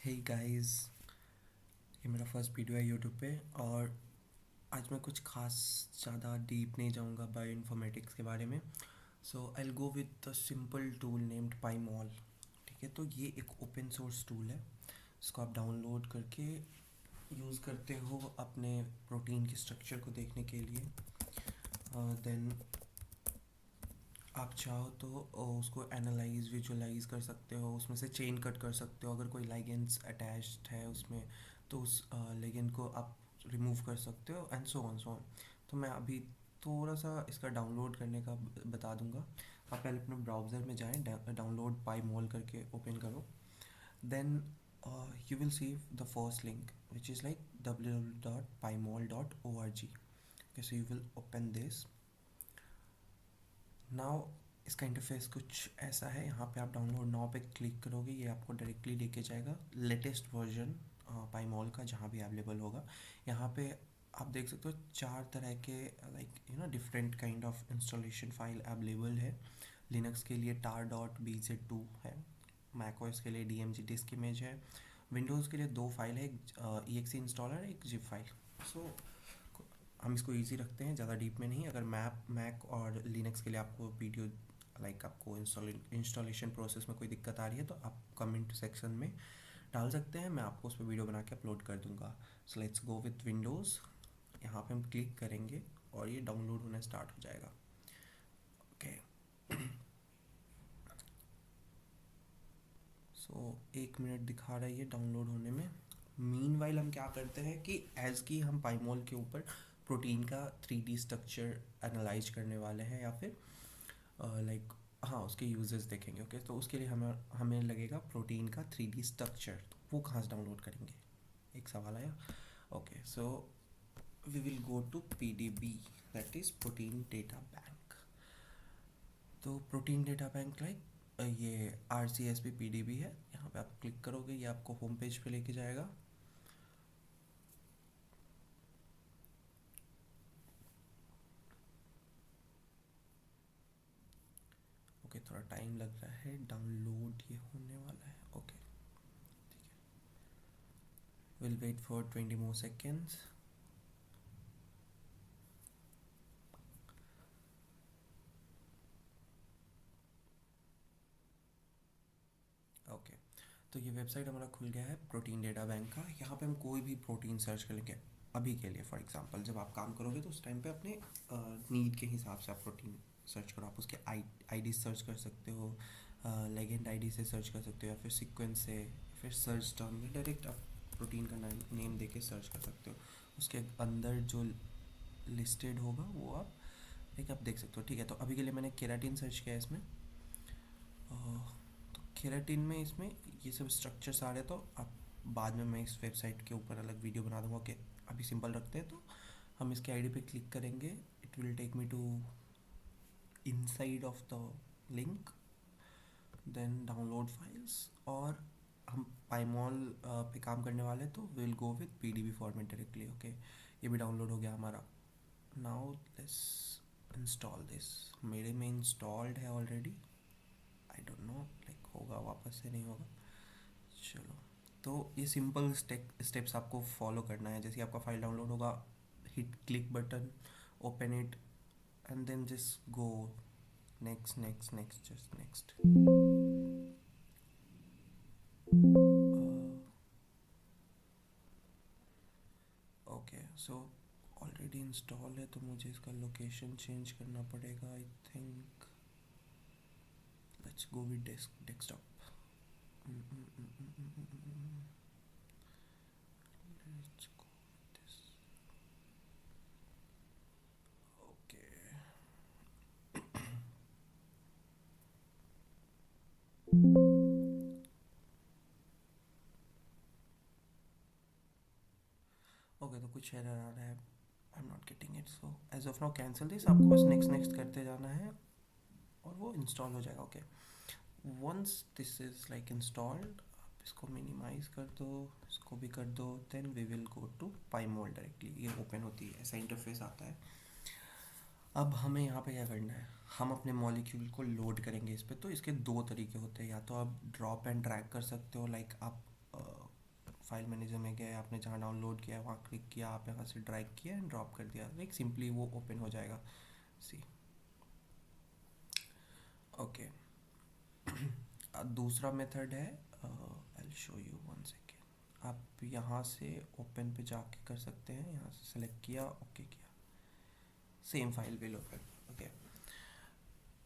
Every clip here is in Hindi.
हे गाइस, ये मेरा फर्स्ट वीडियो है यूट्यूब पे। और आज मैं कुछ खास ज़्यादा डीप नहीं जाऊंगा बायो इन्फॉर्मेटिक्स के बारे में। So I will go with the simple tool named PyMOL. ठीक है, तो ये एक ओपन सोर्स टूल है। इसको आप डाउनलोड करके यूज़ करते हो अपने प्रोटीन के स्ट्रक्चर को देखने के लिए। देन आप चाहो तो उसको एनालाइज विजुअलाइज कर सकते हो, उसमें से चेन कट कर सकते हो। अगर कोई लाइगेंड्स अटैच्ड है उसमें तो उस लाइगेंड को आप रिमूव कर सकते हो and so on so on. तो मैं अभी थोड़ा सा इसका डाउनलोड करने का बता दूंगा। आप पहले अपने ब्राउज़र में जाएं, डाउनलोड पाई मॉल करके ओपन करो। Then you will see the first link which is like www.pymol.org. Okay, so you will open this. Now इसका इंटरफेस कुछ ऐसा है। यहाँ पे आप डाउनलोड नाउ पे क्लिक करोगे, ये आपको डायरेक्टली लेके जाएगा लेटेस्ट वर्जन पाईमॉल का, जहाँ भी अवेलेबल होगा। यहाँ पे आप देख सकते हो 4 तरह के different kind of installation file available है। लिनक्स के लिए tar.bz2 है, मैकओएस के लिए DMG डिस्क इमेज है, विंडोज़ के लिए 2 फाइल है, एक exe इंस्टॉलर, एक जिप फाइल। सो हम इसको इजी रखते हैं, ज़्यादा डीप में नहीं। अगर मैक और लिनक्स के लिए आपको वीडियो आपको इंस्टॉलेशन प्रोसेस में कोई दिक्कत आ रही है तो आप कमेंट सेक्शन में डाल सकते हैं, मैं आपको उस पर वीडियो बना के अपलोड कर दूंगा। So let's go with Windows. यहाँ पे हम क्लिक करेंगे और ये डाउनलोड होना स्टार्ट हो जाएगा। ओके, सो 1 मिनट दिखा रहा है ये डाउनलोड होने में। मीनवाइल हम क्या करते हैं कि एज की हम पाईमॉल के ऊपर प्रोटीन का 3D स्ट्रक्चर एनालाइज करने वाले हैं, या फिर हाँ उसके यूजेस देखेंगे। ओके, तो उसके लिए हमें हमें लगेगा प्रोटीन का 3D स्ट्रक्चर। तो वो कहाँ से डाउनलोड करेंगे, एक सवाल आया। Okay, so we will go to PDB, that is protein data bank. तो प्रोटीन डेटा बैंक ये RCSP PDB है। यहाँ पे आप क्लिक करोगे, ये आपको होम पेज पे लेके जाएगा। ओके, थोड़ा टाइम लग रहा है, डाउनलोड ये होने वाला है। ओके, ठीक है, will wait for 20 more seconds. Okay, तो ये वेबसाइट हमारा खुल गया है प्रोटीन डेटा बैंक का। यहाँ पे हम कोई भी प्रोटीन सर्च कर लेंगे। अभी के लिए फॉर एग्जांपल जब आप काम करोगे तो उस टाइम पे अपने नीड के हिसाब से आप प्रोटीन सर्च करो। आप उसके आईडी सर्च कर सकते हो, लेगेंड आईडी से सर्च कर सकते हो, या फिर सीक्वेंस से, फिर सर्च टर्म में डायरेक्ट आप प्रोटीन का नेम दे के सर्च कर सकते हो। उसके अंदर जो लिस्टेड होगा वो आप देख सकते हो। ठीक है, तो अभी के लिए मैंने केराटिन सर्च किया है इसमें। तो केराटिन में इसमें ये सब स्ट्रक्चर्स आ रहे हैं, तो आप बाद में मैं इस वेबसाइट के ऊपर अलग वीडियो बना दूंगा। कि अभी सिंपल रखते हैं, तो हम इसके आईडी पे क्लिक करेंगे, it will take me to inside of the link, then download files. और हम पाईमॉल पे काम करने वाले हैं, तो will go with PDB format directly. Okay, ये भी डाउनलोड हो गया हमारा। Now let's install this. मेरे में इंस्टॉल्ड है ऑलरेडी, आई डोंट नो होगा वापस से नहीं होगा। चलो, तो ये सिंपल स्टेप्स आपको फॉलो करना है। जैसे ही आपका फाइल डाउनलोड होगा, hit click button, open it, and then just go next next next just next. Okay, so already install है, तो मुझे इसका लोकेशन चेंज करना पड़ेगा I think. Let's go with desktop. Let's go this. Okay, okay, तो कुछ एरर आ रहा है, I am not getting it. So as of now cancel this. आपको बस नेक्स्ट नेक्स्ट करते जाना है और वो इंस्टॉल हो जाएगा। Okay, once this is installed, आप इसको मिनिमाइज़ कर दो, इसको भी कर दो, then we will go to PyMOL directly. ये ओपन होती है, ऐसा इंटरफेस आता है। अब हमें यहाँ पे क्या करना है, हम अपने मॉलिक्यूल को लोड करेंगे इस पर। तो इसके 2 तरीके होते हैं, या तो आप ड्रॉप एंड ड्रैग कर सकते हो, आप फाइल मैनेजर में गए, आपने जहाँ डाउनलोड किया है वहाँ क्लिक किया, आप यहाँ से ड्रैग किया एंड ड्रॉप कर दिया, लाइक सिंपली वो ओपन हो जाएगा। सी ओके। दूसरा मेथड है, I show you one second. आप यहाँ से ओपन पे जाके कर सकते हैं, यहाँ से सेलेक्ट किया, ओके किया, same file will open. Okay,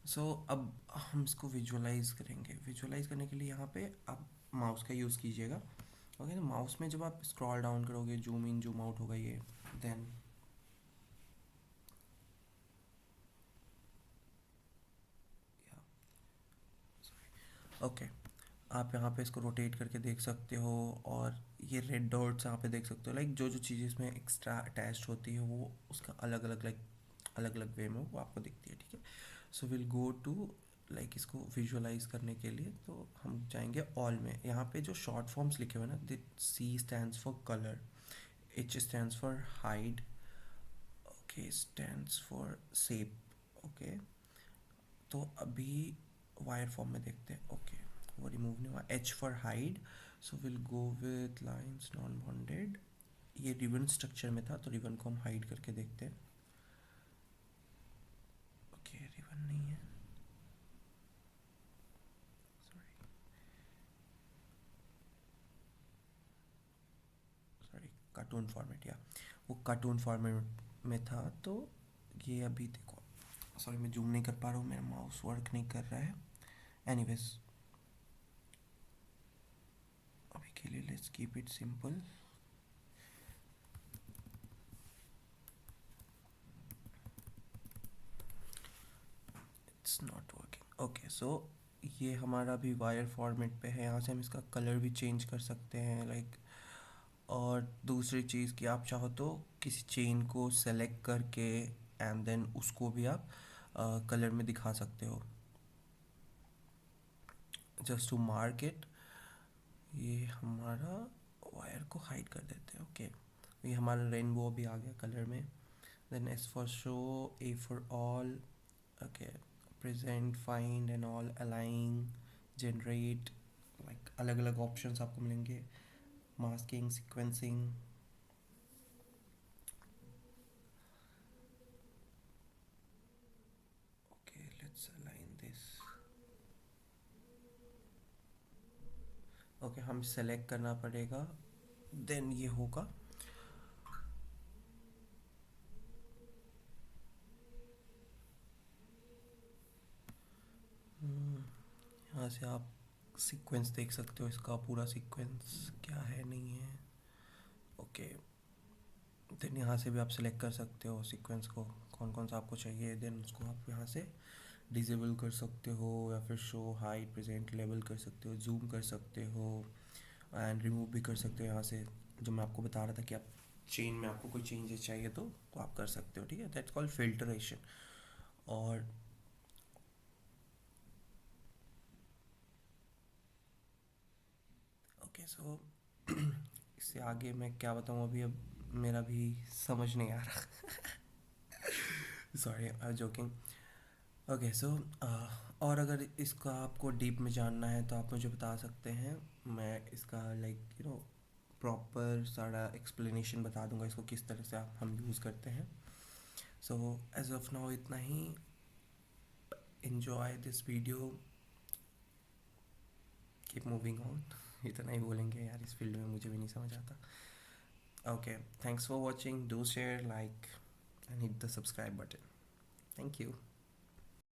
so अब हम इसको विजुअलाइज करेंगे। विजुअलाइज करने के लिए यहाँ पे आप माउस का यूज़ कीजिएगा। ओके, तो माउस में जब आप स्क्रॉल डाउन करोगे, जूम इन जूम आउट होगा ये, देन ओके, आप यहाँ पे इसको रोटेट करके देख सकते हो, और ये रेड डॉट्स यहाँ पे देख सकते हो, लाइक जो जो चीज़ें इसमें एक्स्ट्रा अटैच्ड होती है वो उसका अलग अलग, लाइक अलग अलग वे में वो आपको दिखती है, ठीक है। So will go to, like इसको विजुअलाइज करने के लिए तो हम जाएंगे ऑल में। यहाँ पे जो शॉर्ट फॉर्म्स लिखे हुए हैं ना, C stands for colour, H stands for hide, okay, stands for shape, okay. तो अभी वायर फॉर्म में देखते हैं, ओके, वो रिमूव नहीं हुआ, H for hide, so will go with lines non bonded. ये रिबन स्ट्रक्चर में था तो रिबन को हम हाइड करके देखते हैं। ओके, रिबन नहीं है, सॉरी सॉरी, कार्टून फॉर्मेट, या वो कार्टून फॉर्मेट में था। तो ये अभी देखो, सॉरी मैं जूम नहीं कर पा रहा हूँ, मेरा माउस वर्क नहीं कर रहा है। एनीवेज, अभी के लिए let's keep it simple. It's not working, okay. So ये हमारा भी वायर फॉर्मेट पे है, यहाँ से हम इसका कलर भी चेंज कर सकते हैं, लाइक। और दूसरी चीज़ कि आप चाहो तो किसी चेन को सेलेक्ट करके एंड देन उसको भी आप कलर में दिखा सकते हो, जस्ट टू मार्क इट। ये हमारा वायर को हाइड कर देते हैं, ओके। ये हमारा रेनबो भी आ गया कलर में। Then S for show, A for all, okay, present, find and all, align, generate, like अलग अलग ऑप्शंस आपको मिलेंगे, masking, sequencing. Okay, let's align this. Okay, हम सेलेक्ट करना पड़ेगा, देन ये होगा। यहाँ से आप सीक्वेंस देख सकते हो, इसका पूरा सीक्वेंस क्या है नहीं है, ओके। देन यहाँ से भी आप सेलेक्ट कर सकते हो सीक्वेंस को, कौन कौन सा आपको चाहिए, देन उसको आप यहाँ से डिसेबल कर सकते हो, या फिर शो, हाइड, प्रेजेंट, लेबल कर सकते हो, जूम कर सकते हो, एंड रिमूव भी कर सकते हो यहाँ से। जो मैं आपको बता रहा था कि आप चेन में आपको कोई चेंजेस चाहिए तो आप कर सकते हो, ठीक है। That's called filtration. और ओके, सो इससे आगे मैं क्या बताऊँ अभी, अब मेरा भी समझ नहीं आ रहा। सॉरी, आई जोकिंग। ओके, सो और अगर इसका आपको डीप में जानना है तो आप मुझे बता सकते हैं, मैं इसका लाइक प्रॉपर सारा एक्सप्लेनेशन बता दूंगा इसको किस तरह से हम यूज़ करते हैं। सो एज ऑफ नाउ इतना ही। enjoy this video, keep moving on. इतना ही बोलेंगे यार, इस फील्ड में मुझे भी नहीं समझ आता। Okay, thanks for watching, do share, like and hit the subscribe button. Thank you.